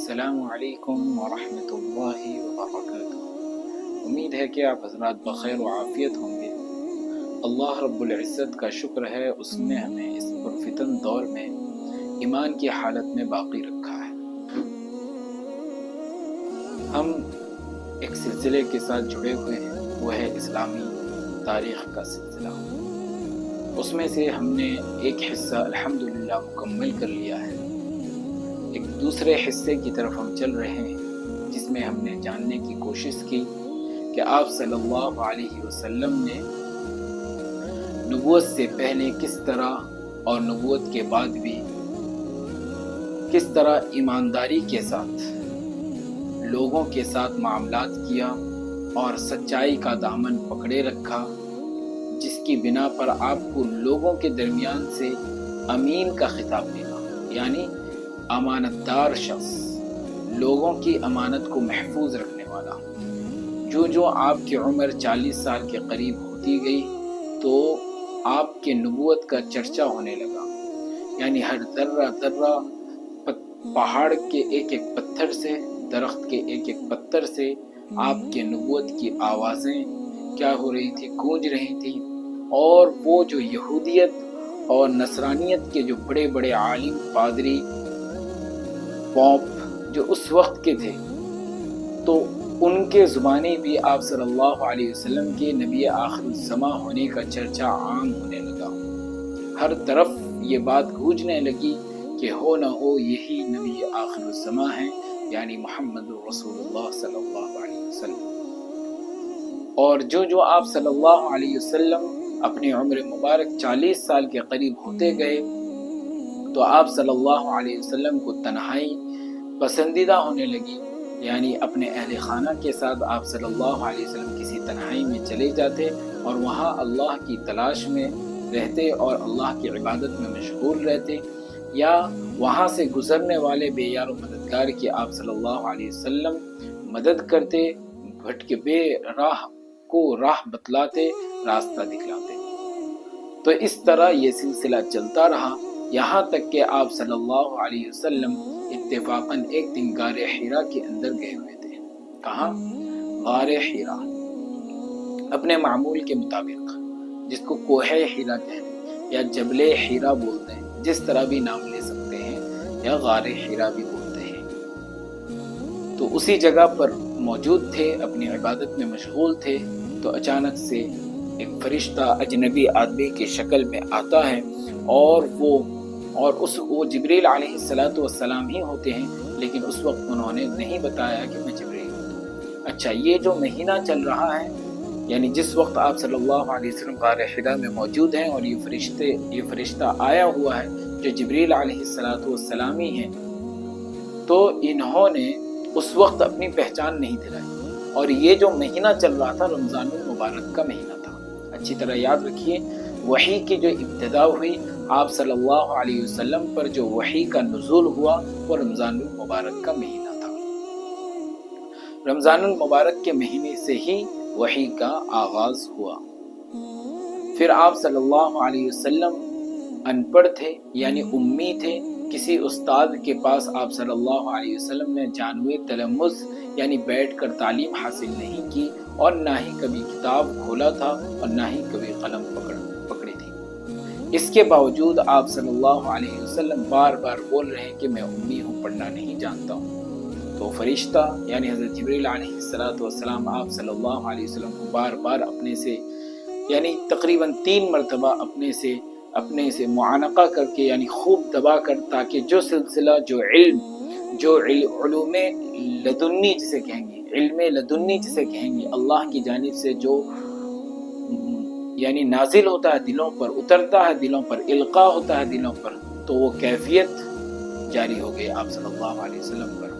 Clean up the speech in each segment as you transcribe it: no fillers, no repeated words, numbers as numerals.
السلام علیکم ورحمۃ اللہ وبرکاتہ۔ امید ہے کہ آپ حضرات بخیر و عافیت ہوں گے۔ اللہ رب العزت کا شکر ہے، اس نے ہمیں اس پرفتن دور میں ایمان کی حالت میں باقی رکھا ہے۔ ہم ایک سلسلے کے ساتھ جڑے ہوئے ہیں، وہ ہے اسلامی تاریخ کا سلسلہ۔ اس میں سے ہم نے ایک حصہ الحمدللہ مکمل کر لیا ہے۔ ایک دوسرے حصے کی طرف ہم چل رہے ہیں، جس میں ہم نے جاننے کی کوشش کی کہ آپ صلی اللہ علیہ وسلم نے نبوت سے پہلے کس طرح اور نبوت کے بعد بھی کس طرح ایمانداری کے ساتھ لوگوں کے ساتھ معاملات کیا اور سچائی کا دامن پکڑے رکھا، جس کی بنا پر آپ کو لوگوں کے درمیان سے امین کا خطاب ملا، یعنی امانت دار شخص، لوگوں کی امانت کو محفوظ رکھنے والا۔ جو آپ کی عمر 40 سال کے قریب ہوتی گئی تو آپ کے نبوت کا چرچا ہونے لگا، یعنی ہر ذرہ ذرہ پہاڑ کے ایک ایک پتھر سے، درخت کے ایک ایک پتھر سے آپ کے نبوت کی آوازیں کیا ہو رہی تھی، گونج رہی تھی۔ اور وہ جو یہودیت اور نصرانیت کے جو بڑے بڑے عالم، پادری، پوپ جو اس وقت کے تھے، تو ان کے زبانی بھی آپ صلی اللہ علیہ وسلم کے نبی آخر الزماں ہونے کا چرچا عام ہونے لگا۔ ہر طرف یہ بات گونجنے لگی کہ ہو نہ ہو یہی نبی آخر الزماں ہیں، یعنی محمد رسول اللہ صلی اللہ علیہ وسلم۔ اور جو آپ صلی اللہ علیہ وسلم اپنی عمر مبارک 40 سال کے قریب ہوتے گئے تو آپ صلی اللہ علیہ وسلم کو تنہائی پسندیدہ ہونے لگی، یعنی اپنے اہل خانہ کے ساتھ آپ صلی اللہ علیہ وسلم کسی تنہائی میں چلے جاتے اور وہاں اللہ کی تلاش میں رہتے اور اللہ کی عبادت میں مشغول رہتے، یا وہاں سے گزرنے والے بے یار و مددگار کی آپ صلی اللہ علیہ وسلم مدد کرتے، بھٹکے بے راہ کو راہ بتلاتے، راستہ دکھلاتے۔ تو اس طرح یہ سلسلہ چلتا رہا، یہاں تک کہ آپ صلی اللہ علیہ وسلم اتفاقاً ایک دن غار حرا کے اندر گئے ہوئے تھے۔ کہاں؟ غار حرا، اپنے معمول کے مطابق، جس کو کوہ حرا کہتے ہیں یا جبل حرا بولتے ہیں، جس طرح بھی نام لے سکتے ہیں، یا غار حرا بھی بولتے ہیں۔ تو اسی جگہ پر موجود تھے، اپنی عبادت میں مشغول تھے، تو اچانک سے ایک فرشتہ اجنبی آدمی کی شکل میں آتا ہے، اور وہ جبریل علیہ السلام ہی ہوتے ہیں، لیکن اس وقت انہوں نے نہیں بتایا کہ میں جبریل ہوں۔ اچھا، یہ جو مہینہ چل رہا ہے، یعنی جس وقت آپ صلی اللہ علیہ وسلم غار حرا میں موجود ہیں اور یہ فرشتہ آیا ہوا ہے جو جبریل علیہ السلام ہی ہیں، تو انہوں نے اس وقت اپنی پہچان نہیں دلائی، اور یہ جو مہینہ چل رہا تھا رمضان المبارک کا مہینہ تھا۔ اچھی طرح یاد رکھیے، وحی کی جو ابتدا ہوئی، آپ صلی اللہ علیہ وسلم پر جو وحی کا نزول ہوا، وہ رمضان المبارک کا مہینہ تھا۔ رمضان المبارک کے مہینے سے ہی وحی کا آغاز ہوا۔ پھر آپ صلی اللہ علیہ وسلم ان پڑھ تھے، یعنی امی تھے، کسی استاد کے پاس آپ صلی اللہ علیہ وسلم نے جانوی تلمذ یعنی بیٹھ کر تعلیم حاصل نہیں کی، اور نہ ہی کبھی کتاب کھولا تھا اور نہ ہی کبھی قلم پکڑی تھی۔ اس کے باوجود آپ صلی اللہ علیہ وسلم بار بار بول رہے ہیں کہ میں امی ہوں، پڑھنا نہیں جانتا ہوں۔ تو فرشتہ یعنی حضرت جبریل علیہ السلام آپ صلی اللہ علیہ وسلم کو بار بار اپنے سے، یعنی تقریباً 3 مرتبہ اپنے سے معانقہ کر کے، یعنی خوب دبا کر، تاکہ جو سلسلہ جو علوم لدنی جسے کہیں گے، علم لدنی جسے کہیں گے، اللہ کی جانب سے جو یعنی نازل ہوتا ہے دلوں پر، اترتا ہے دلوں پر، القاء ہوتا ہے دلوں پر، تو وہ کیفیت جاری ہو گئی آپ صلی اللہ علیہ وسلم پر۔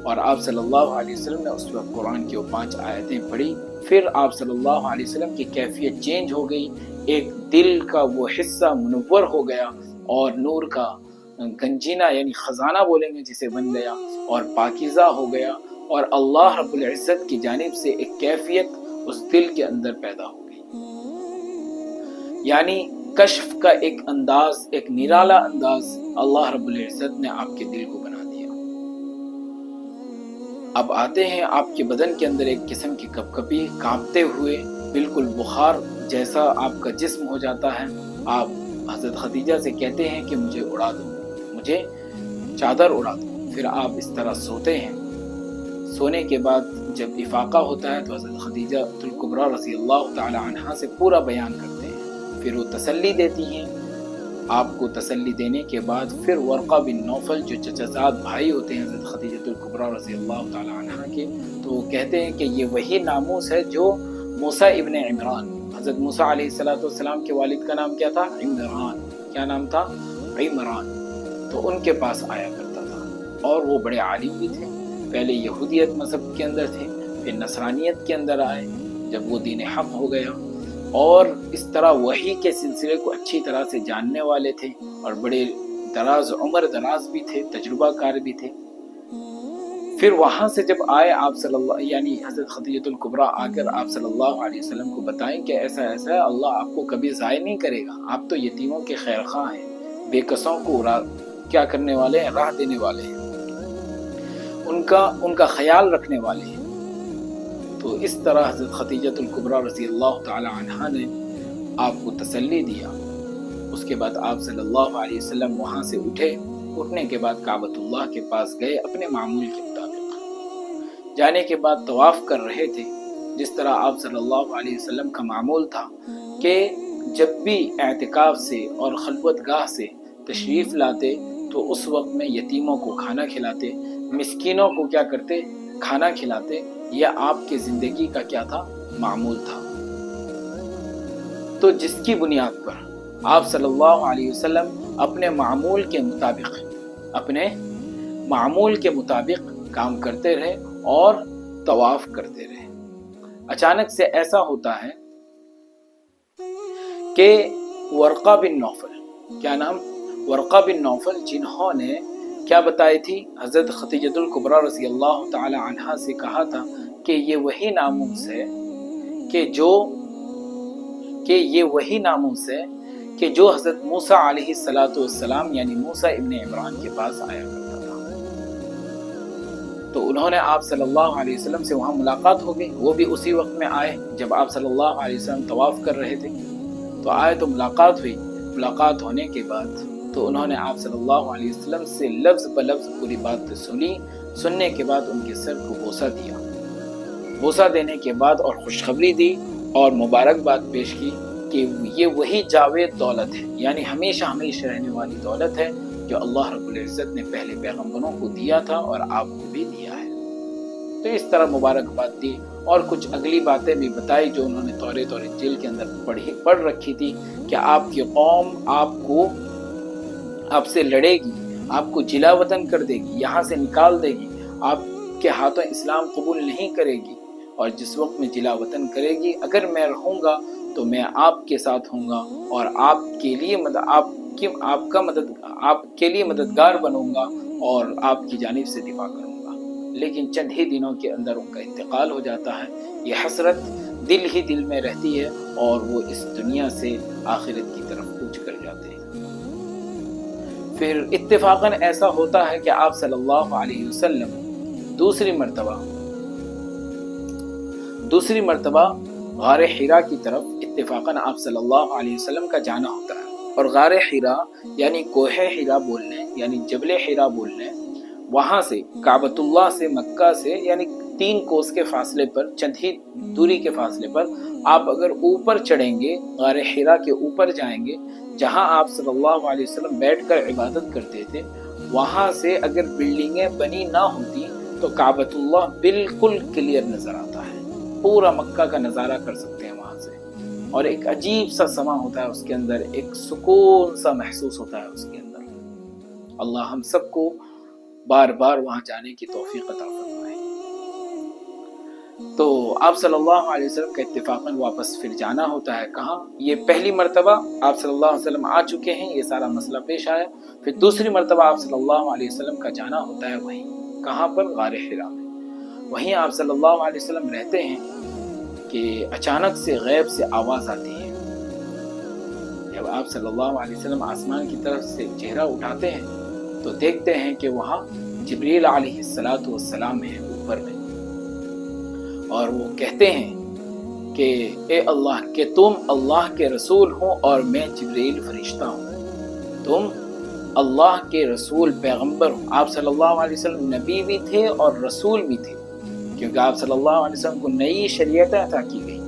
اور آپ صلی اللہ علیہ وسلم نے اس وقت قرآن کی وہ 5 آیتیں پڑھی، پھر آپ صلی اللہ علیہ وسلم کی کیفیت چینج ہو گئی، ایک دل کا وہ حصہ منور ہو گیا، اور نور کا گنجینہ یعنی خزانہ بولیں گے جسے بن گیا، اور پاکیزہ ہو گیا، اور اللہ رب العزت کی جانب سے ایک کیفیت اس دل کے اندر پیدا ہو گئی، یعنی کشف کا ایک انداز، ایک نرالا انداز اللہ رب العزت نے آپ کے دل کو بنا دیا۔ اب آتے ہیں آپ کے بدن کے اندر ایک قسم کی کپکپی، کانپتے ہوئے بالکل بخار جیسا آپ کا جسم ہو جاتا ہے۔ آپ حضرت خدیجہ سے کہتے ہیں کہ مجھے اڑا دو، مجھے چادر اڑا دو۔ پھر آپ اس طرح سوتے ہیں۔ سونے کے بعد جب افاقہ ہوتا ہے تو حضرت خدیجہ الکبریٰ رضی اللہ تعالی عنہا سے پورا بیان کرتے ہیں، پھر وہ تسلی دیتی ہیں۔ آپ کو تسلی دینے کے بعد پھر ورقہ بن نوفل جو چچازاد بھائی ہوتے ہیں حضرت خدیجہ الکبریٰ رضی اللہ تعالی عنہا کے، تو وہ کہتے ہیں کہ یہ وہی ناموس ہے جو موسیٰ ابن عمران، حضرت موسیٰ علیہ السلام کے والد کا نام کیا تھا؟ عمران۔ کیا نام تھا؟ عمران۔ تو ان کے پاس آیا کرتا تھا، اور وہ بڑے عالم بھی تھے۔ پہلے یہودیت مذہب کے اندر تھے، پھر نصرانیت کے اندر آئے جب وہ دین حق ہو گیا، اور اس طرح وحی کے سلسلے کو اچھی طرح سے جاننے والے تھے، اور بڑے عمر دراز بھی تھے، تجربہ کار بھی تھے۔ پھر وہاں سے جب آئے آپ صلی اللہ، یعنی حضرت خدیجہ الکبریٰ آ کر آپ صلی اللہ علیہ وسلم کو بتائیں کہ ایسا ایسا ہے، اللہ آپ کو کبھی ضائع نہیں کرے گا، آپ تو یتیموں کے خیر خواہ ہیں، بے کسوں کو کیا کرنے والے ہیں؟ راہ دینے والے ہیں، ان کا خیال رکھنے والے ہیں۔ تو اس طرح حضرت خدیجہ الکبریٰ رضی اللہ تعالی عنہا نے آپ کو تسلی دیا۔ اس کے بعد آپ صلی اللہ علیہ وسلم وہاں سے اٹھنے کے بعد کعبۃ اللہ کے پاس گئے اپنے معمول کے مطابق۔ جانے کے بعد طواف کر رہے تھے، جس طرح آپ صلی اللہ علیہ وسلم کا معمول تھا کہ جب بھی اعتکاف سے اور خلوت گاہ سے تشریف لاتے تو اس وقت میں یتیموں کو کھانا کھلاتے، مسکینوں کو کیا کرتے؟ کھانا کھلاتے۔ یہ آپ کی زندگی کا کیا تھا؟ معمول تھا۔ تو جس کی بنیاد پر آپ صلی اللہ علیہ وسلم اپنے معمول کے مطابق کام کرتے رہے اور طواف کرتے رہے۔ اچانک سے ایسا ہوتا ہے کہ ورقہ بن نوفل، کیا نام؟ ورقہ بن نوفل، جنہوں نے کیا بتائی تھی؟ حضرت خدیجہ الکبریٰ رضی اللہ تعالی عنہا سے کہا تھا کہ یہ وہی ناموس ہے کہ جو حضرت موسیٰ علیہ السلام یعنی موسیٰ ابن عمران کے پاس آیا کرتا تھا۔ تو انہوں نے آپ صلی اللہ علیہ وسلم سے وہاں ملاقات ہو گئی، وہ بھی اسی وقت میں آئے جب آپ صلی اللہ علیہ وسلم طواف کر رہے تھے، تو آئے تو ملاقات ہوئی۔ ملاقات ہونے کے بعد تو انہوں نے آپ صلی اللہ علیہ وسلم سے لفظ بلفظ پوری بات سننے کے بعد ان کے سر کو بوسہ دیا۔ بوسہ دینے کے بعد اور خوشخبری دی اور مبارکباد پیش کی کہ یہ وہی جاوید دولت ہے، یعنی ہمیشہ ہمیشہ رہنے والی دولت ہے جو اللہ رب العزت نے پہلے پیغمبروں کو دیا تھا اور آپ کو بھی دیا ہے۔ تو اس طرح مبارکباد دی اور کچھ اگلی باتیں بھی بتائی جو انہوں نے توریت اور انجیل کے اندر پڑھ رکھی تھی کہ آپ کی قوم آپ سے لڑے گی، آپ کو جلا وطن کر دے گی، یہاں سے نکال دے گی، آپ کے ہاتھوں اسلام قبول نہیں کرے گی، اور جس وقت میں جلا وطن کرے گی اگر میں رہوں گا تو میں آپ کے ساتھ ہوں گا اور آپ کے لیے مددگار بنوں گا اور آپ کی جانب سے دفاع کروں گا۔ لیکن چند ہی دنوں کے اندر ان کا انتقال ہو جاتا ہے۔ یہ حسرت دل ہی دل میں رہتی ہے اور وہ اس دنیا سے آخرت کی طرف کوچ کر جاتے ہیں۔ پھر اتفاقاً ایسا ہوتا ہے کہ آپ صلی اللہ علیہ وسلم دوسری مرتبہ غار حرا کی طرف اتفاقاً آپ صلی اللہ علیہ وسلم کا جانا ہوتا ہے، اور غار حرا یعنی کوہ حرا بولنے، یعنی جبل حرا بولنے، وہاں سے کعبۃ اللہ سے مکہ سے یعنی 3 کوس کے فاصلے پر، چند ہی دوری کے فاصلے پر آپ اگر اوپر چڑھیں گے، غار حرا کے اوپر جائیں گے جہاں آپ صلی اللہ علیہ وسلم بیٹھ کر عبادت کرتے تھے، وہاں سے اگر بلڈنگیں بنی نہ ہوتی تو کعبۃ اللہ بالکل کلیئر نظر آتا ہے، پورا مکہ کا نظارہ کر سکتے ہیں وہاں سے، اور ایک عجیب سا سما ہوتا ہے اس کے اندر، ایک سکون سا محسوس ہوتا ہے اس کے اندر۔ اللہ ہم سب کو بار بار وہاں جانے کی توفیق عطا فرمائے۔ تو آپ صلی اللہ علیہ وسلم کا اتفاقاً واپس پھر جانا ہوتا ہے، کہاں؟ یہ پہلی مرتبہ آپ صلی اللہ علیہ وسلم آ چکے ہیں، یہ سارا مسئلہ پیش آیا، پھر دوسری مرتبہ آپ صلی اللہ علیہ وسلم کا جانا ہوتا ہے وہیں، کہاں پر؟ غار حرا میں۔ وہیں آپ صلی اللہ علیہ وسلم رہتے ہیں کہ اچانک سے غیب سے آواز آتی ہے۔ جب آپ صلی اللہ علیہ وسلم آسمان کی طرف سے چہرہ اٹھاتے ہیں تو دیکھتے ہیں کہ وہاں جبریل علیہ السلام ہیں، اوپر میں، اور وہ کہتے ہیں کہ اے اللہ کہ تم اللہ کے رسول ہو اور میں جبریل فرشتہ ہوں، تم اللہ کے رسول پیغمبر ہو۔ آپ صلی اللہ علیہ وسلم نبی بھی تھے اور رسول بھی تھے، کیونکہ آپ صلی اللہ علیہ وسلم کو نئی شریعتیں عطا کی گئی۔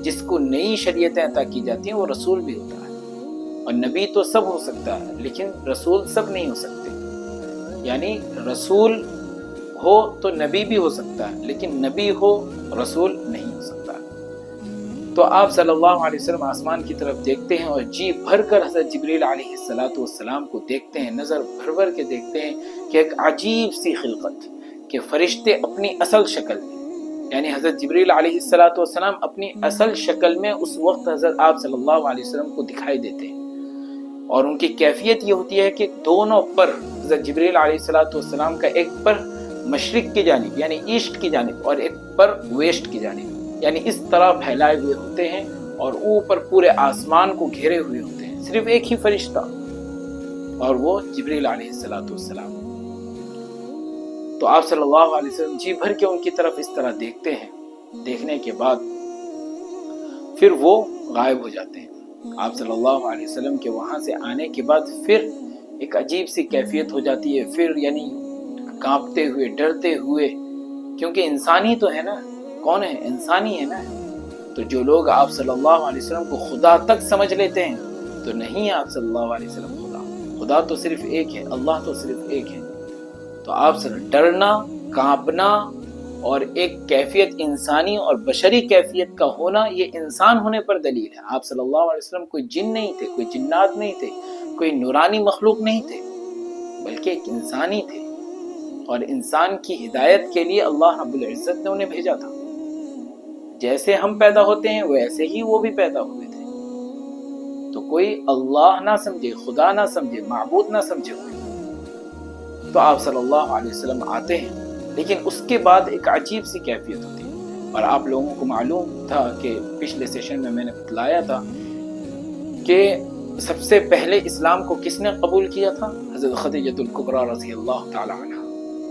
جس کو نئی شریعتیں عطا کی جاتی ہیں وہ رسول بھی ہوتا ہے، اور نبی تو سب ہو سکتا ہے لیکن رسول سب نہیں ہو سکتے۔ یعنی رسول ہو تو نبی بھی ہو سکتا ہے، لیکن نبی ہو رسول نہیں ہو سکتا۔ تو آپ صلی اللہ علیہ وسلم آسمان کی طرف دیکھتے ہیں اور جی بھر کر حضرت جبریل علیہ السلام کو دیکھتے ہیں، نظر بھر بھر کے دیکھتے ہیں کہ ایک عجیب سی خلقت، کہ فرشتے اپنی اصل شکل میں، یعنی حضرت جبریل علیہ السلام اپنی اصل شکل میں اس وقت حضرت آپ صلی اللہ علیہ وسلم کو دکھائی دیتے ہیں، اور ان کی کیفیت یہ ہوتی ہے کہ دونوں پر حضرت جبریل علیہ السلام کا ایک پر مشرق کی جانب یعنی ایسٹ کی جانب اور ایک پر ویسٹ کی جانب، یعنی اس طرح پھیلائے ہوئے ہوتے ہیں اور اوپر پورے آسمان کو گھیرے ہوئے ہوتے ہیں، صرف ایک ہی فرشتہ، اور وہ جبریل علیہ السلام۔ تو آپ صلی اللہ علیہ وسلم جی بھر کے ان کی طرف اس طرح دیکھتے ہیں، دیکھنے کے بعد پھر وہ غائب ہو جاتے ہیں۔ آپ صلی اللہ علیہ وسلم کے وہاں سے آنے کے بعد پھر ایک عجیب سی کیفیت ہو جاتی ہے، پھر یعنی کانپتے ہوئے، ڈرتے ہوئے، کیونکہ انسانی تو ہے نا، کون ہے؟ انسانی ہے نا۔ تو جو لوگ آپ صلی اللہ علیہ وسلم کو خدا تک سمجھ لیتے ہیں، تو نہیں ہے آپ صلی اللہ علیہ وسلم خدا تو صرف ایک ہے، اللہ تو صرف ایک ہے۔ تو آپ سے ڈرنا، کانپنا اور ایک کیفیت انسانی اور بشری کیفیت کا ہونا، یہ انسان ہونے پر دلیل ہے۔ آپ صلی اللہ علیہ وسلم کوئی جن نہیں تھے، کوئی جنات نہیں تھے، کوئی نورانی مخلوق نہیں تھے، بلکہ ایک انسانی تھے، اور انسان کی ہدایت کے لیے اللہ رب العزت نے انہیں بھیجا تھا۔ جیسے ہم پیدا ہوتے ہیں ویسے ہی وہ بھی پیدا ہوئے تھے۔ تو کوئی اللہ نہ سمجھے، خدا نہ سمجھے، معبود نہ سمجھے ہوئے۔ تو آپ صلی اللہ علیہ وسلم آتے ہیں، لیکن اس کے بعد ایک عجیب سی کیفیت ہوتی ہے، اور آپ لوگوں کو معلوم تھا کہ پچھلے سیشن میں نے بتلایا تھا کہ سب سے پہلے اسلام کو کس نے قبول کیا تھا؟ حضرت خدیجہ الکبریٰ رضی اللہ تعالی عنہ۔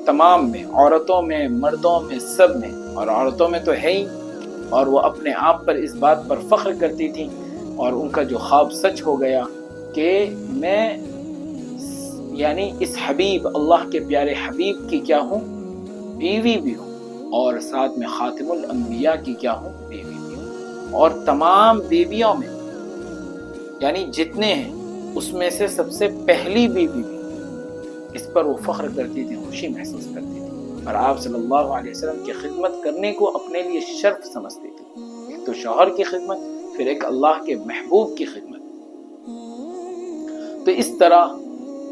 تمام میں، عورتوں میں، مردوں میں، سب میں، اور عورتوں میں تو ہے ہی، اور وہ اپنے آپ پر اس بات پر فخر کرتی تھی، اور ان کا جو خواب سچ ہو گیا کہ میں یعنی اس حبیب، اللہ کے پیارے حبیب کی کیا ہوں؟ بیوی بھی ہوں، اور ساتھ میں خاتم الانبیاء کی کیا ہوں؟ بیوی بھی ہوں، اور تمام بیویوں میں یعنی جتنے ہیں اس میں سے سب سے پہلی بیوی بھی، اس پر وہ فخر کرتی تھی، خوشی محسوس کرتی تھی، اور آپ صلی اللہ علیہ وسلم کی خدمت کرنے کو اپنے لیے شرف سمجھتی تھی۔ ایک تو شوہر کی خدمت، پھر ایک اللہ کے محبوب کی خدمت۔ تو اس طرح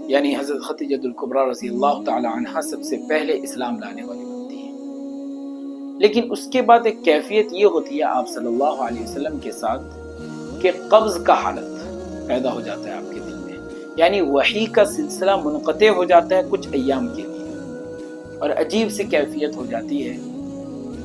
یعنی حضرت خدیجہ الکبریٰ رضی اللہ تعالی عنہ سب سے پہلے اسلام لانے والی بنتی ہیں۔ لیکن اس کے بعد ایک کیفیت یہ ہوتی ہے آپ صلی اللہ علیہ وسلم کے ساتھ کہ قبض کا حالت پیدا ہو جاتا ہے آپ کے دل میں، یعنی وحی کا سلسلہ منقطع ہو جاتا ہے کچھ ایام کے لیے، اور عجیب سی کیفیت ہو جاتی ہے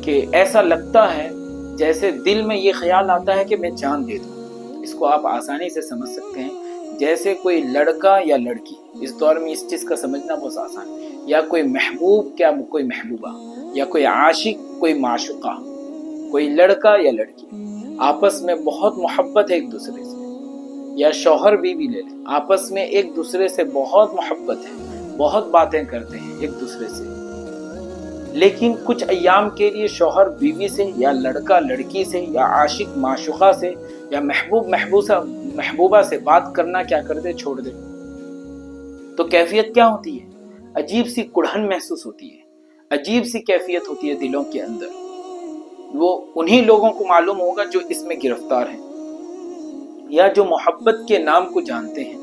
کہ ایسا لگتا ہے جیسے دل میں یہ خیال آتا ہے کہ میں جان دے دوں۔ اس کو آپ آسانی سے سمجھ سکتے ہیں، جیسے کوئی لڑکا یا لڑکی، اس دور میں اس چیز کا سمجھنا بہت آسان ہے، یا کوئی محبوب کیا کوئی محبوبہ، یا کوئی عاشق کوئی معشوقہ، کوئی لڑکا یا لڑکی آپس میں بہت محبت ہے ایک دوسرے سے، یا شوہر بیوی لے لیں، آپس میں ایک دوسرے سے بہت محبت ہے، بہت باتیں کرتے ہیں ایک دوسرے سے، لیکن کچھ ایام کے لیے شوہر بیوی سے، یا لڑکا لڑکی سے، یا عاشق معشوقہ سے، یا محبوب محبوبہ سے بات کرنا کیا کر دے، چھوڑ دے۔ تو کیفیت کیا ہوتی ہے؟ عجیب سی کڑھن محسوس ہوتی ہے، عجیب سی کیفیت ہوتی ہے دلوں کے اندر۔ وہ انہی لوگوں کو معلوم ہوگا جو اس میں گرفتار ہیں، یا جو محبت کے نام کو جانتے ہیں۔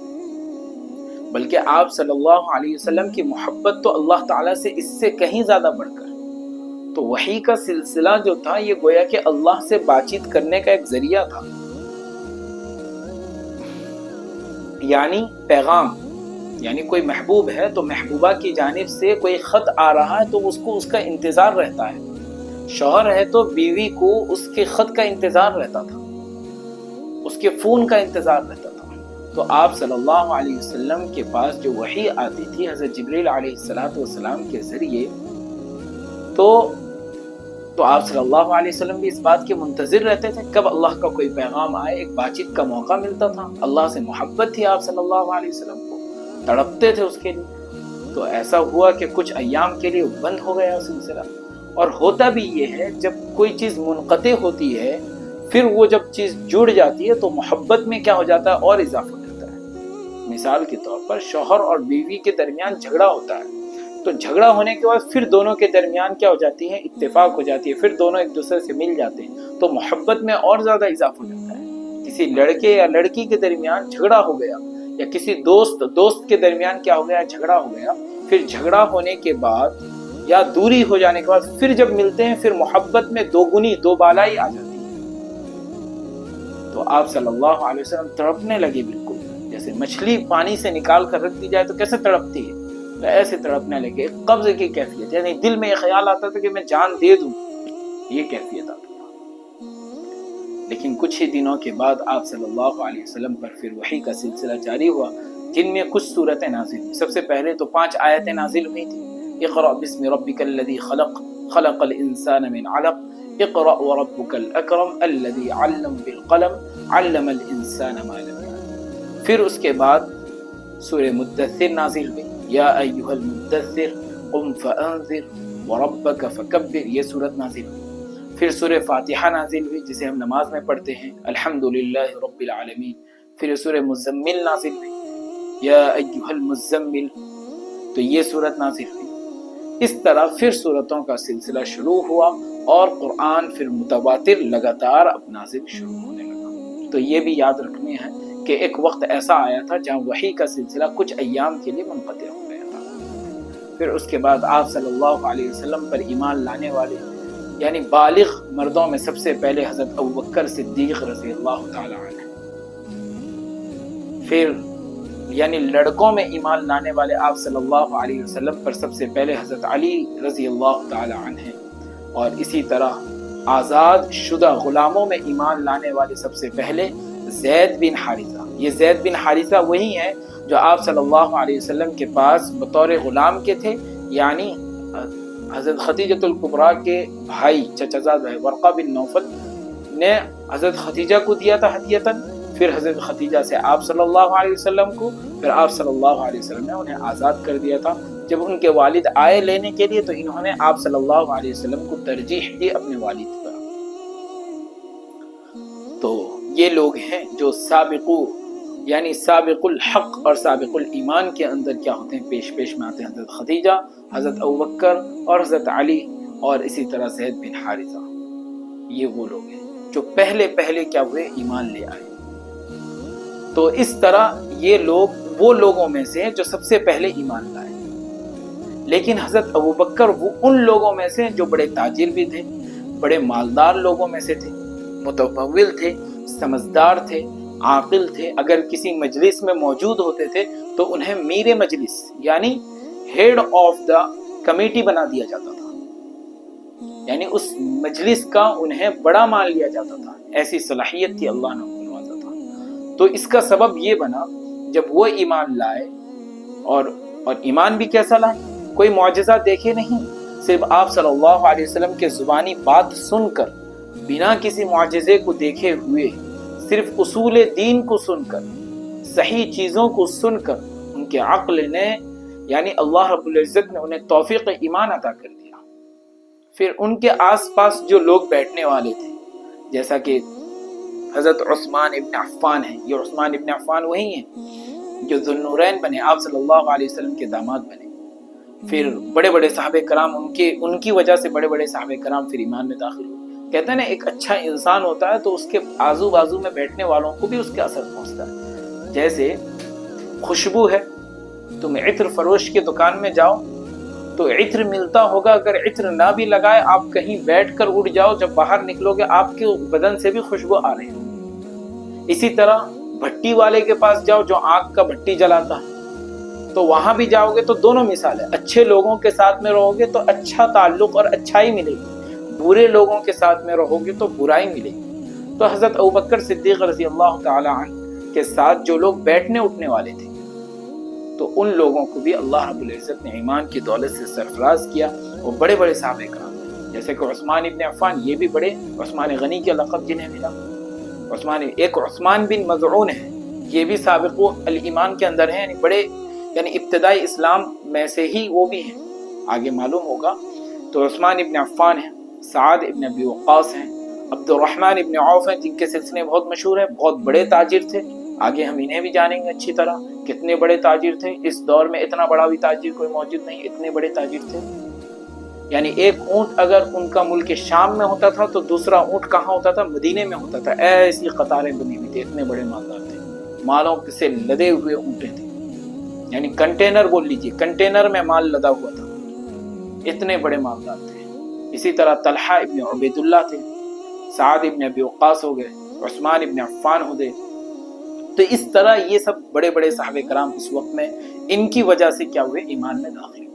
بلکہ آپ صلی اللہ علیہ وسلم کی محبت تو اللہ تعالیٰ سے اس سے کہیں زیادہ بڑھ کر، تو وحی کا سلسلہ جو تھا یہ گویا کہ اللہ سے بات چیت کرنے کا ایک ذریعہ تھا، یعنی پیغام، یعنی کوئی محبوب ہے تو محبوبہ کی جانب سے کوئی خط آ رہا ہے تو اس کو اس کا انتظار رہتا ہے، شوہر ہے تو بیوی کو اس کے خط کا انتظار رہتا تھا، اس کے فون کا انتظار رہتا تھا۔ تو آپ صلی اللہ علیہ وسلم کے پاس جو وحی آتی تھی حضرت جبریل علیہ السلام کے ذریعے، تو آپ صلی اللہ علیہ وسلم بھی اس بات کے منتظر رہتے تھے کب اللہ کا کوئی پیغام آئے، ایک بات چیت کا موقع ملتا تھا، اللہ سے محبت تھی آپ صلی اللہ علیہ وسلم کو، تڑپتے تھے اس کے لیے۔ تو ایسا ہوا کہ کچھ ایام کے لیے بند ہو گیا سلسلہ، اور ہوتا بھی یہ ہے جب کوئی چیز منقطع ہوتی ہے پھر وہ جب چیز جڑ جاتی ہے تو محبت میں کیا ہو جاتا ہے، اور اضافہ ہو جاتا ہے۔ مثال کے طور پر شوہر اور بیوی کے درمیان جھگڑا ہوتا ہے، تو جھگڑا ہونے کے بعد پھر دونوں کے درمیان کیا ہو جاتی ہے، اتفاق ہو جاتی ہے، پھر دونوں ایک دوسرے سے مل جاتے ہیں، تو محبت میں اور زیادہ اضافہ ہو جاتا ہے۔ کسی لڑکے یا لڑکی کے درمیان جھگڑا ہو گیا، یا کسی دوست کے درمیان کیا ہو گیا، جھگڑا ہو گیا، پھر جھگڑا ہونے کے بعد یا دوری ہو جانے کے بعد پھر جب ملتے ہیں پھر محبت میں دو گنی، دو بالائی آ جاتی ہے۔ تو آپ صلی اللہ علیہ وسلم تڑپنے لگے، بالکل جیسے مچھلی پانی سے نکال کر رکھ دی جائے تو کیسے تڑپتی ہے، تو ایسے تڑپنے لگے، قبض کی کیفیت، یعنی دل میں یہ خیال آتا تھا کہ میں جان دے دوں، یہ کیفیت آتا تھا۔ لیکن کچھ ہی دنوں کے بعد آپ صلی اللہ علیہ وسلم پر پھر وحی کا سلسلہ جاری ہوا، جن میں کچھ صورتیں نازل ہوئی۔ سب سے پہلے تو 5 آیتیں نازل ہوئی تھی، اقرأ بسم ربک الذی خلق، خلق الانسان من علق، اقرأ وربک الاکرم الذی علم بالقلم، علم الانسان ما لم يعلم۔ پھر اس کے بعد سورہ مدثر نازل ہوئی، یا ایھا المدثر قم فانذر وربک فکبر، یہ سورت نازل ہوئی۔ پھر سورہ فاتحہ نازل ہوئی جسے ہم نماز میں پڑھتے ہیں، الحمدللہ رب العالمین۔ پھر سورہ مزمل نازل ہوئی، یا ایھا المزمل، تو یہ سورت نازل ہوئی۔ اس طرح پھر سورتوں کا سلسلہ شروع ہوا اور قرآن پھر متواتر لگاتار اب نازل شروع ہونے لگا۔ تو یہ بھی یاد رکھنے ہیں کہ ایک وقت ایسا آیا تھا جہاں وحی کا سلسلہ کچھ ایام کے لیے منقطع ہو گیا تھا۔ پھر اس کے بعد آپ صلی اللہ علیہ وسلم پر ایمان لانے والے یعنی بالغ مردوں میں سب سے پہلے حضرت ابوبکر صدیق رضی اللہ تعالی عنہ، پھر یعنی لڑکوں میں ایمان لانے والے آپ صلی اللہ علیہ وسلم پر سب سے پہلے حضرت علی رضی اللہ تعالی عنہ، اور اسی طرح آزاد شدہ غلاموں میں ایمان لانے والے سب سے پہلے زید بن حارثہ۔ یہ زید بن حارثہ وہی ہیں جو آپ صلی اللہ علیہ وسلم کے پاس بطور غلام کے تھے، یعنی حضرت خدیجہ الکبریٰ کے بھائی، چچا زاد بھائی ورقہ بن نوفل نے حضرت خدیجہ کو دیا تھا ہدیتاً، پھر حضرت خدیجہ سے آپ صلی اللہ علیہ وسلم کو، پھر آپ صلی اللہ علیہ وسلم نے انہیں آزاد کر دیا تھا۔ جب ان کے والد آئے لینے کے لیے تو انہوں نے آپ صلی اللہ علیہ وسلم کو ترجیح دی اپنے والد پر۔ تو یہ لوگ ہیں جو سابقو یعنی سابق الحق اور سابق الایمان کے اندر کیا ہوتے ہیں، پیش میں آتے ہیں حضرت خدیجہ، حضرت ابوبکر اور حضرت علی، اور اسی طرح زید بن حارثہ۔ یہ وہ لوگ ہیں جو پہلے کیا ہوئے، ایمان لے آئے۔ تو اس طرح یہ لوگ وہ لوگوں میں سے ہیں جو سب سے پہلے ایمان لائے۔ لیکن حضرت ابوبکر وہ ان لوگوں میں سے جو بڑے تاجر بھی تھے، بڑے مالدار لوگوں میں سے تھے، متفول تھے، سمجھدار تھے، عاقل تھے۔ اگر کسی مجلس میں موجود ہوتے تھے تو انہیں میر مجلس یعنی ہیڈ آف دا کمیٹی بنا دیا جاتا تھا، یعنی اس مجلس کا انہیں بڑا مان لیا جاتا تھا، ایسی صلاحیت تھی، اللہ نے نوازا تھا۔ تو اس کا سبب یہ بنا جب وہ ایمان لائے، اور ایمان بھی کیسا لائے، کوئی معجزہ دیکھے نہیں، صرف آپ صلی اللہ علیہ وسلم کے زبانی بات سن کر، بنا کسی معجزے کو دیکھے ہوئے، صرف اصول دین کو سن کر، صحیح چیزوں کو سن کر، ان کے عقل نے یعنی اللہ رب العزت نے انہیں توفیق ایمان عطا کر دیا۔ پھر ان کے آس پاس جو لوگ بیٹھنے والے تھے، جیسا کہ حضرت عثمان ابن عفان ہیں، یہ عثمان ابن عفان وہی ہیں جو ذو النورین بنے، آپ صلی اللہ علیہ وسلم کے داماد بنے۔ پھر بڑے بڑے صحابہ کرام، ان کی وجہ سے بڑے صحابہ کرام پھر ایمان میں داخل ہوئے۔ کہتے ہیں نا، ایک اچھا انسان ہوتا ہے تو اس کے آزو بازو میں بیٹھنے والوں کو بھی اس کے اثر پہنچتا ہے۔ جیسے خوشبو ہے، تم عطر فروش کی دکان میں جاؤ تو عطر ملتا ہوگا، اگر عطر نہ بھی لگائے آپ کہیں بیٹھ کر اٹھ جاؤ، جب باہر نکلو گے آپ کے بدن سے بھی خوشبو آ رہی ہے۔ اسی طرح بھٹی والے کے پاس جاؤ جو آگ کا بھٹی جلاتا ہے، تو وہاں بھی جاؤ گے تو دونوں مثال ہے، اچھے لوگوں کے ساتھ میں رہو گے تو اچھا تعلق اور اچھائی ملے گی، برے لوگوں کے ساتھ میں رہو گے تو برائی ملے گی۔ تو حضرت ابوبکر صدیق رضی اللہ تعالی عنہ کے ساتھ جو لوگ بیٹھنے اٹھنے والے تھے، تو ان لوگوں کو بھی اللہ رب العزت نے ایمان کی دولت سے سرفراز کیا، وہ بڑے بڑے صحابہ کرام ہیں، جیسے کہ عثمان ابن عفان، یہ بھی بڑے، عثمان غنی کا لقب جنہیں ملا، ایک عثمان بن مظعون ہے، یہ بھی سابق الایمان کے اندر ہیں، یعنی بڑے، یعنی ابتدائی اسلام میں سے ہی وہ بھی ہیں، آگے معلوم ہوگا۔ تو عثمان ابن عفان ہیں، سعد ابن ابی وقاص ہیں، عبد الرحمن ابن عوف ہیں، جن کے سلسلے بہت مشہور ہیں، بہت بڑے تاجر تھے، آگے ہم انہیں بھی جانیں گے اچھی طرح، کتنے بڑے تاجر تھے۔ اس دور میں اتنا بڑا بھی تاجر کوئی موجود نہیں، اتنے بڑے تاجر تھے، یعنی ایک اونٹ اگر ان کا ملک شام میں ہوتا تھا تو دوسرا اونٹ کہاں ہوتا تھا؟ مدینے میں ہوتا تھا، ایسی قطاریں بنی ہوئی تھی، اتنے بڑے مالدار تھے، مالوں سے لدے ہوئے اونٹیں تھے، یعنی کنٹینر بول لیجیے، کنٹینر میں مال لدا ہوا تھا، اتنے بڑے مالدار تھے۔ اسی طرح طلحہ ابن عبید اللہ تھے، سعد ابن ابی وقاص ہو گئے، عثمان ابن عفان ہو گئے۔ تو اس طرح یہ سب بڑے بڑے صحابہ کرام اس وقت میں ان کی وجہ سے کیا ہوئے؟ ایمان میں داخل ہوئے۔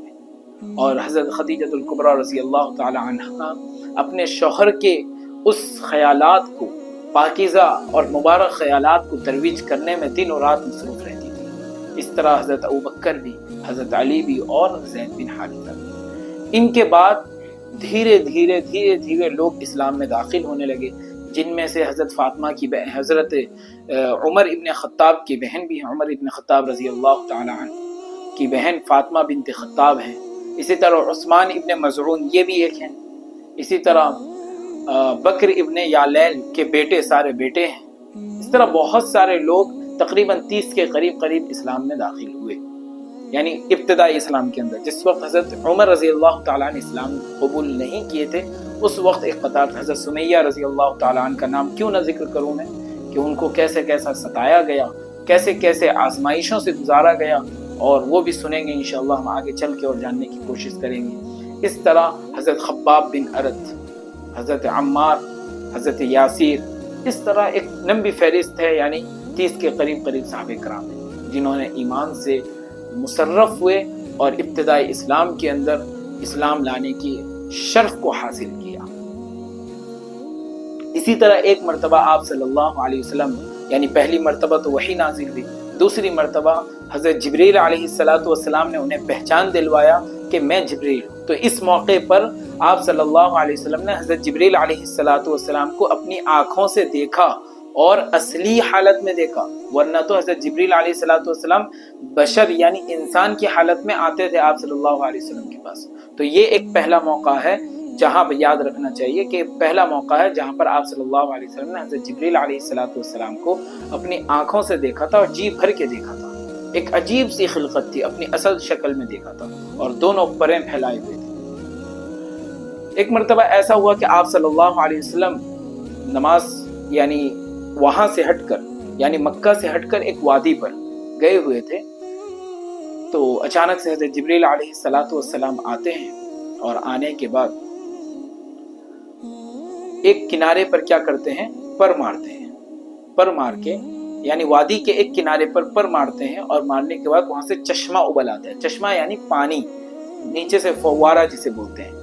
اور حضرت خدیجہ الکبریٰ رضی اللہ تعالی عنہا اپنے شوہر کے اس خیالات کو، پاکیزہ اور مبارک خیالات کو ترویج کرنے میں دن اور رات مصروف رہتی تھی۔ اس طرح حضرت ابوبکر بھی، حضرت علی بھی اور زید بن حارثہ بھی۔ ان کے بعد دھیرے دھیرے لوگ اسلام میں داخل ہونے لگے، جن میں سے حضرت فاطمہ کی بہن، حضرت عمر ابن خطاب کی بہن بھی ہیں، عمر ابن خطاب رضی اللہ تعالی عنہ کی بہن فاطمہ بنت خطاب ہیں۔ اسی طرح عثمان ابن مظعون یہ بھی ایک ہیں۔ اسی طرح بکر ابن یالیل کے بیٹے، سارے بیٹے ہیں۔ اس طرح بہت سارے لوگ تقریباً 30 کے قریب اسلام میں داخل ہوئے، یعنی ابتدائی اسلام کے اندر۔ جس وقت حضرت عمر رضی اللہ تعالیٰ عنہ اسلام قبول نہیں کیے تھے، اس وقت ایک قطار تھا۔ حضرت سمیہ رضی اللہ تعالیٰ عنہ کا نام کیوں نہ ذکر کروں میں، کہ ان کو کیسے کیسا ستایا گیا، کیسے کیسے آزمائشوں سے گزارا گیا، اور وہ بھی سنیں گے انشاءاللہ، ہم آگے چل کے اور جاننے کی کوشش کریں گے۔ اس طرح حضرت خباب بن ارت، حضرت عمار، حضرت یاسیر، اس طرح ایک لمبی فہرست ہے، یعنی 30 کے قریب صحابہ کرام ہیں جنہوں نے ایمان سے مصرف ہوئے اور ابتدائی اسلام کے اندر اسلام لانے کی شرف کو حاصل کیا۔ اسی طرح ایک مرتبہ آپ صلی اللہ علیہ وسلم، یعنی پہلی مرتبہ تو وحی نازل ہوئی، دوسری مرتبہ حضرت جبریل علیہ السلام نے انہیں پہچان دلوایا کہ میں جبریل ہوں۔ تو اس موقع پر آپ صلی اللہ علیہ وسلم نے حضرت جبریل علیہ السلام کو اپنی آنکھوں سے دیکھا اور اصلی حالت میں دیکھا، ورنہ تو حضرت جبریل علیہ السلام بشر یعنی انسان کی حالت میں آتے تھے آپ صلی اللہ علیہ وسلم کے پاس۔ تو یہ ایک پہلا موقع ہے جہاں پر یاد رکھنا چاہیے کہ پہلا موقع ہے جہاں پر آپ صلی اللہ علیہ وسلم نے حضرت جبریل علیہ السلام کو اپنی آنکھوں سے دیکھا تھا اور جی بھر کے دیکھا تھا۔ ایک عجیب سی خلقت تھی، اپنی اصل شکل میں دیکھا تھا اور دونوں پریں پھیلائے ہوئے تھے۔ ایک مرتبہ ایسا ہوا کہ آپ صلی اللہ علیہ وسلم نماز، یعنی وہاں سے ہٹ کر، یعنی مکہ سے ہٹ کر ایک وادی پر گئے ہوئے تھے، تو اچانک سے حضرت جبریل علیہ السلام آتے ہیں، اور آنے کے بعد ایک کنارے پر کیا کرتے ہیں؟ پر مارتے ہیں، پر مار کے، یعنی وادی کے ایک کنارے پر مارتے ہیں، اور مارنے کے بعد وہاں سے چشمہ ابل آتا ہے۔ چشمہ یعنی پانی، نیچے سے فوارہ جسے بولتے ہیں،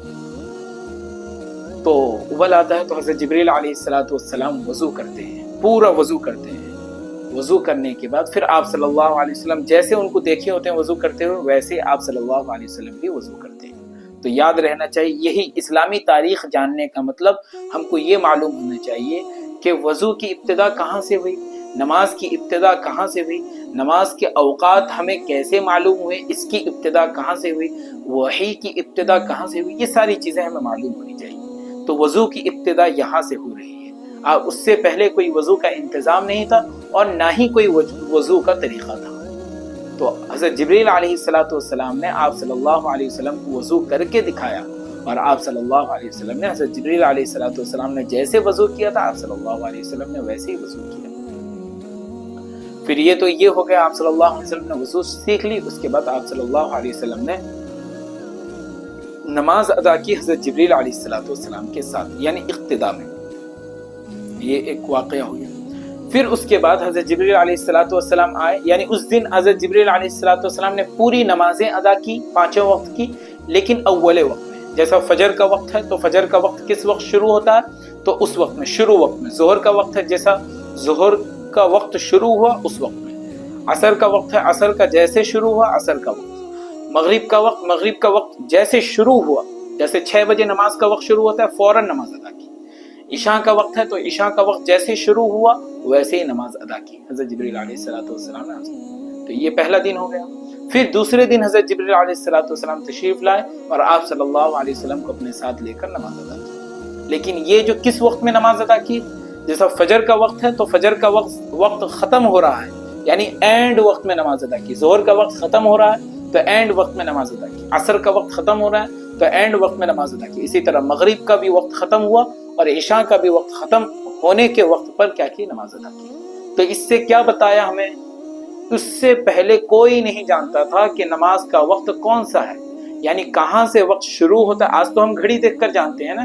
تو ابل آتا ہے۔ تو حضرت جبریل علیہ السلام وضو کرتے ہیں، پورا وضو کرتے ہیں۔ وضو کرنے کے بعد پھر آپ صلی اللہ علیہ وسلم جیسے ان کو دیکھے ہوتے ہیں وضو کرتے ہوئے، ویسے آپ صلی اللہ علیہ وسلم بھی وضو کرتے ہیں۔ تو یاد رہنا چاہیے، یہی اسلامی تاریخ جاننے کا مطلب ہم کو یہ معلوم ہونا چاہیے کہ وضو کی ابتدا کہاں سے ہوئی، نماز کی ابتدا کہاں سے ہوئی، نماز کے اوقات ہمیں کیسے معلوم ہوئے، اس کی ابتدا کہاں سے ہوئی، وحی کی ابتدا کہاں سے ہوئی، یہ ساری چیزیں ہمیں معلوم ہونی چاہیے۔ تو وضو کی ابتدا یہاں سے ہو رہی ہے۔ اس سے پہلے کوئی وضو کا انتظام نہیں تھا اور نہ ہی کوئی وضو کا طریقہ تھا۔ تو حضرت جبریل علیہ السلام نے آپ صلی اللہ علیہ وسلم کو وضو کر کے دکھایا، اور آپ صلی اللہ علیہ وسلم نے حضرت جبریل علیہ السلام نے جیسے وضو کیا تھا، آپ صلی اللہ علیہ وسلم نے ویسے ہی وضو کیا۔ پھر یہ تو یہ ہو گیا، آپ صلی اللہ علیہ وسلم نے وضو سیکھ لی۔ اس کے بعد آپ صلی اللہ علیہ وسلم نے نماز ادا کی حضرت جبریل علیہ السلام کے ساتھ، یعنی اقتداء میں۔ یہ ایک واقعہ ہو گیا۔ پھر اس کے بعد حضرت جبریل علیہ السلام آئے، یعنی اس دن حضرت جبریل علیہ السلام نے پوری نمازیں ادا کی، پانچوں وقت کی، لیکن اول وقت میں، جیسا فجر کا وقت ہے تو فجر کا وقت کس وقت شروع ہوتا ہے؟ تو اس وقت میں، شروع وقت میں۔ ظہر کا وقت ہے، جیسا ظہر کا وقت شروع ہوا اس وقت میں۔ عصر کا وقت ہے، عصر کا جیسے شروع ہوا عصر کا وقت۔ مغرب کا وقت، مغرب کا وقت جیسے شروع ہوا جیسے 6 بجے نماز کا وقت شروع ہوتا ہے فوراً نماز ادا کی. عشاء کا وقت ہے تو عشاء کا وقت جیسے شروع ہوا ویسے ہی نماز ادا کی حضرت جبریل علیہ السلام نے. تو یہ پہلا دن ہو گیا. پھر دوسرے دن حضرت جبریل علیہ السلام تشریف لائے اور آپ صلی اللہ علیہ وسلم کو اپنے ساتھ لے کر نماز ادا کی. لیکن یہ جو کس وقت میں نماز ادا کی؟ جیسا فجر کا وقت ہے تو فجر کا وقت ختم ہو رہا ہے یعنی اینڈ وقت میں نماز ادا کی. ظہر کا وقت ختم ہو رہا ہے تو اینڈ وقت میں نماز ادا کی. عصر کا وقت ختم ہو رہا ہے تو اینڈ وقت میں نماز ادا کی. اسی طرح مغرب کا بھی وقت ختم ہوا اور عشاء کا بھی وقت ختم ہونے کے وقت پر کیا کی؟ نماز ادا کی. تو اس سے کیا بتایا ہمیں؟ اس سے پہلے کوئی نہیں جانتا تھا کہ نماز کا وقت کون سا ہے، یعنی کہاں سے وقت شروع ہوتا ہے. آج تو ہم گھڑی دیکھ کر جانتے ہیں نا،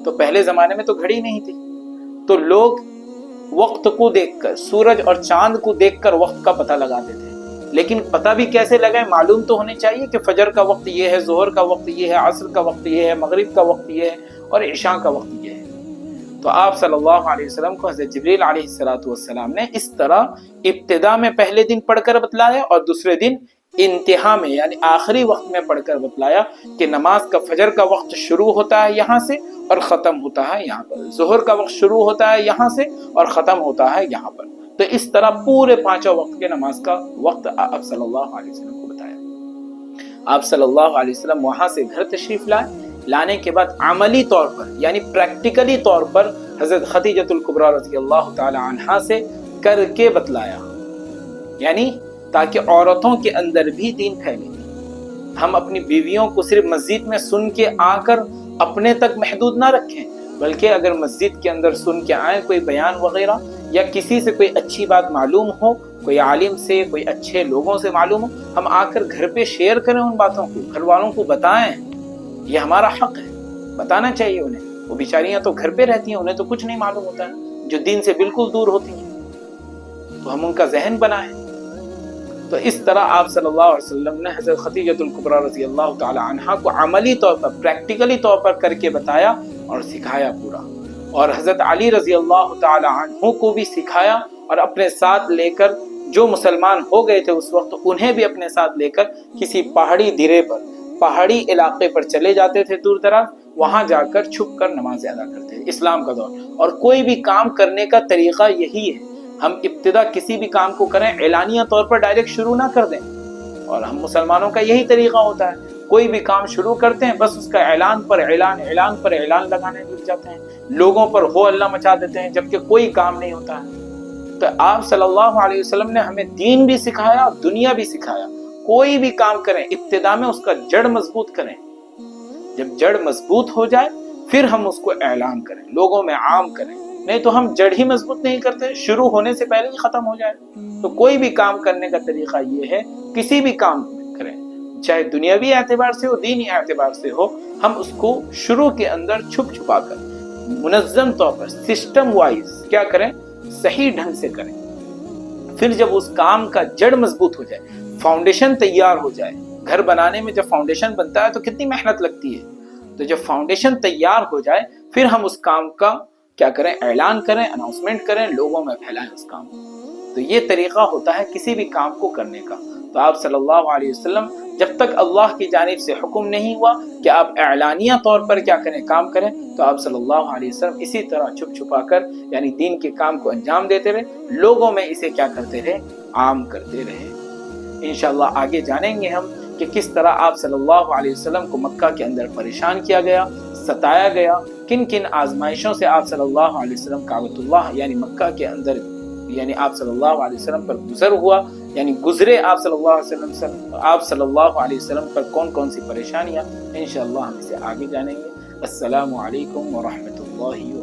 تو پہلے زمانے میں تو گھڑی نہیں تھی، تو لوگ وقت کو دیکھ کر، سورج اور چاند کو دیکھ کر وقت کا پتہ لگاتے تھے. لیکن پتہ بھی کیسے لگائے؟ معلوم تو ہونے چاہیے کہ فجر کا وقت یہ ہے، ظہر کا وقت یہ ہے، عصر کا وقت یہ ہے، مغرب کا وقت یہ ہے اور عشاء کا وقت یہ ہے. تو آپ صلی اللہ علیہ وسلم کو حضرت جبریل علیہ السلام نے اس طرح ابتدا میں پہلے دن پڑھ کر بتلایا اور دوسرے دن انتہا میں یعنی آخری وقت میں پڑھ کر بتلایا کہ نماز کا فجر کا وقت شروع ہوتا ہے یہاں سے اور ختم ہوتا ہے یہاں پر، ظہر کا وقت شروع ہوتا ہے یہاں سے اور ختم ہوتا ہے یہاں پر. تو اس طرح پورے پانچوں وقت کے نماز کا وقت آپ صلی اللہ علیہ وسلم کو بتایا. آپ صلی اللہ علیہ وسلم وہاں سے گھر تشریف لائے. لانے کے بعد عملی طور پر یعنی پریکٹیکلی طور پر حضرت خدیجۃ الکبریٰ رضی اللہ تعالی عنہا سے کر کے بتلایا، یعنی تاکہ عورتوں کے اندر بھی دین پھیلے. ہم اپنی بیویوں کو صرف مسجد میں سن کے آ کر اپنے تک محدود نہ رکھیں، بلکہ اگر مسجد کے اندر سن کے آئیں کوئی بیان وغیرہ یا کسی سے کوئی اچھی بات معلوم ہو، کوئی عالم سے، کوئی اچھے لوگوں سے معلوم ہو، ہم آ کر گھر پہ شیئر کریں ان باتوں کو، گھر والوں کو بتائیں. یہ ہمارا حق ہے، بتانا چاہیے انہیں. وہ بیچاریاں تو گھر پہ رہتی ہیں، انہیں تو کچھ نہیں معلوم ہوتا ہے، جو دین سے بالکل دور ہوتی ہیں، تو ہم ان کا ذہن بنائیں. تو اس طرح آپ صلی اللہ علیہ وسلم نے حضرت خدیجۃ الکبریٰ رضی اللہ تعالی عنہا کو عملی طور پر، پریکٹیکلی طور پر کر کے بتایا اور سکھایا پورا. اور حضرت علی رضی اللہ تعالی عنہ کو بھی سکھایا اور اپنے ساتھ لے کر جو مسلمان ہو گئے تھے اس وقت انہیں بھی اپنے ساتھ لے کر کسی پہاڑی درے پر، پہاڑی علاقے پر چلے جاتے تھے دور دراز، وہاں جا کر چھپ کر نماز ادا کرتے تھے. اسلام کا دور. اور کوئی بھی کام کرنے کا طریقہ یہی ہے، ہم ابتدا کسی بھی کام کو کریں اعلانیہ طور پر ڈائریکٹ شروع نہ کر دیں. اور ہم مسلمانوں کا یہی طریقہ ہوتا ہے، کوئی بھی کام شروع کرتے ہیں بس اس کا اعلان پر اعلان، اعلان پر اعلان لگانے لگ جاتے ہیں، لوگوں پر ہو اللہ مچا دیتے ہیں جبکہ کوئی کام نہیں ہوتا ہے. تو آپ صلی اللہ علیہ وسلم نے ہمیں دین بھی سکھایا اور دنیا بھی سکھایا. کوئی بھی کام کریں ابتدا میں اس کا جڑ مضبوط کریں، جب جڑ مضبوط ہو جائے پھر ہم اس کو اعلان کریں، لوگوں میں عام کریں. نہیں تو ہم جڑ ہی مضبوط نہیں کرتے، شروع ہونے سے پہلے ہی ختم ہو جائے. تو کوئی بھی کام کرنے کا طریقہ یہ ہے، کسی بھی کام کریں چاہے دنیاوی اعتبار سے ہو، دینی اعتبار سے ہو، ہم اس کو شروع کے اندر چھپ چھپا کر منظم طور پر سسٹم وائز کیا کریں، صحیح ڈھنگ سے کریں. پھر جب اس کام کا جڑ مضبوط ہو جائے، فاؤنڈیشن تیار ہو جائے. گھر بنانے میں جب فاؤنڈیشن بنتا ہے تو کتنی محنت لگتی ہے، تو جب فاؤنڈیشن تیار ہو جائے پھر ہم اس کام کا کیا کریں، اعلان کریں، اناؤنسمنٹ کریں، لوگوں میں پھیلائیں اس کام کو. تو یہ طریقہ ہوتا ہے کسی بھی کام کو کرنے کا. تو آپ صلی اللہ علیہ وسلم جب تک اللہ کی جانب سے حکم نہیں ہوا کہ آپ اعلانیہ طور پر کیا کریں، کام کریں، تو آپ صلی اللہ علیہ وسلم اسی طرح چھپ چھپا کر یعنی دین کے کام کو انجام دیتے رہے، لوگوں میں اسے کیا کرتے رہے، عام کرتے رہے. انشاءاللہ آگے جانیں گے ہم کہ کس طرح آپ صلی اللہ علیہ وسلم کو مکہ کے اندر پریشان کیا گیا، ستایا گیا، کن کن آزمائشوں سے آپ صلی اللہ علیہ وسلم کعبۃ اللہ یعنی مکہ کے اندر یعنی آپ صلی اللہ علیہ وسلم پر گزر ہوا، یعنی گزرے آپ صلی اللہ علیہ وسلم پر کون کون سی پریشانیاں. انشاءاللہ ہم اسے آگے جانیں گے. السلام علیکم ورحمۃ اللہ